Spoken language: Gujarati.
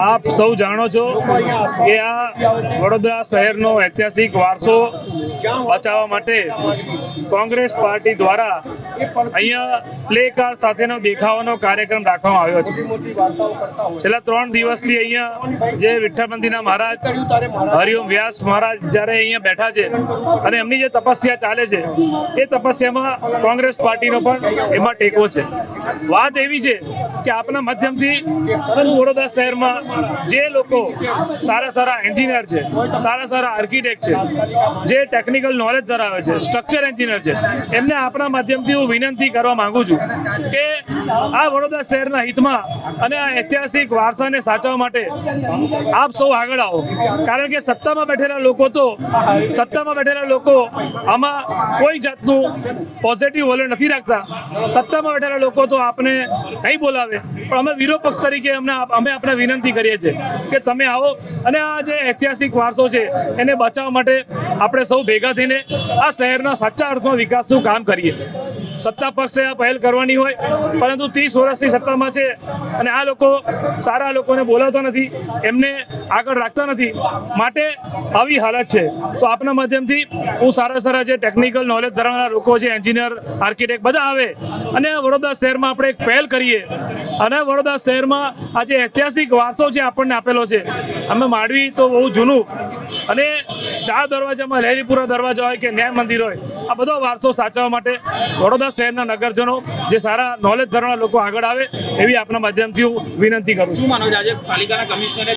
આપ સૌ જાણો છો કે આ વડોદરા શહેરનો ઐતિહાસિક વારસો બચાવવા માટે કોંગ્રેસ પાર્ટી દ્વારા અહીંયા પ્લે કાર સાથેનો દેખાવાનો કાર્યક્રમ રાખવામાં આવ્યો છે। છેલ્લા 3 દિવસથી અહીંયા જે વિઠ્ઠલ મંદિરના મહારાજ હરિઓમ વ્યાસ મહારાજ જ્યારે અહીંયા બેઠા છે અને એમની જે તપસ્યા ચાલે છે એ તપસ્યામાં કોંગ્રેસ પાર્ટીનો પણ એમાં ટેકો છે। વાત એવી છે કે આપના માધ્યમથી વડોદરા શહેરમાં જે લોકો સારા એન્જિનિયર છે, સારા આર્કિટેક્ટ છે, જે ટેકનિકલ નોલેજ ધરાવે છે, સ્ટ્રક્ચર એન્જિનિયર છે, એમને આપણા માધ્યમથી હું વિનંતી કરવા માંગુ છું કે આ વડોદરા શહેરના હિતમાં અને આ ઐતિહાસિક વારસાને સાચવવા માટે આપ સૌ આગળ આવો। કારણ કે સત્તામાં બેઠેલા લોકો આમાં કોઈ જાતનું પોઝિટિવ વલણ નથી રાખતા। સત્તામાં બેઠેલા લોકો તો આપને નહીં બોલાવે, પણ અમે વિરોધ પક્ષ તરીકે અમે આપણે વિનંતી કરીએ છીએ કે તમે આવો અને આ જે ઐતિહાસિક વારસો છે એને બચાવવા માટે આપણે સૌ ભેગા થઈને આ શહેરના સાચા અર્થમાં વિકાસનું કામ કરીએ। સત્તા પક્ષે આ પહેલ કરવાની હોય, પરંતુ 30 વર્ષથી સત્તામાં છે અને આ લોકો સારા લોકોને બોલાવતા નથી, એમને આગળ રાખતા નથી, માટે આવી હાલત છે। તો આપના માધ્યમથી હું સારા જે ટેકનિકલ નોલેજ ધરાવનારા લોકો છે, એન્જિનિયર, આર્કિટેક્ટ બધા આવે અને વડોદરા શહેરમાં આપણે એક પહેલ કરીએ અને વડોદરા શહેરમાં આ જે ઐતિહાસિક વારસો જે આપણને આપેલો છે, અમે માંડવી તો બહુ જૂનું અને 4 દરવાજામાં લહેરીપુરા દરવાજા હોય કે ન્યાય મંદિર હોય, આ બધો વારસો સાચવવા માટે વડોદરા શહેરના નગરજનો જે સારા નોલેજ ધરાવનારા લોકો આગળ આવે એવી આપના માધ્યમથી હું વિનંતી કરું છું। શું માનો છો આજે પાલિકાના કમિશનરે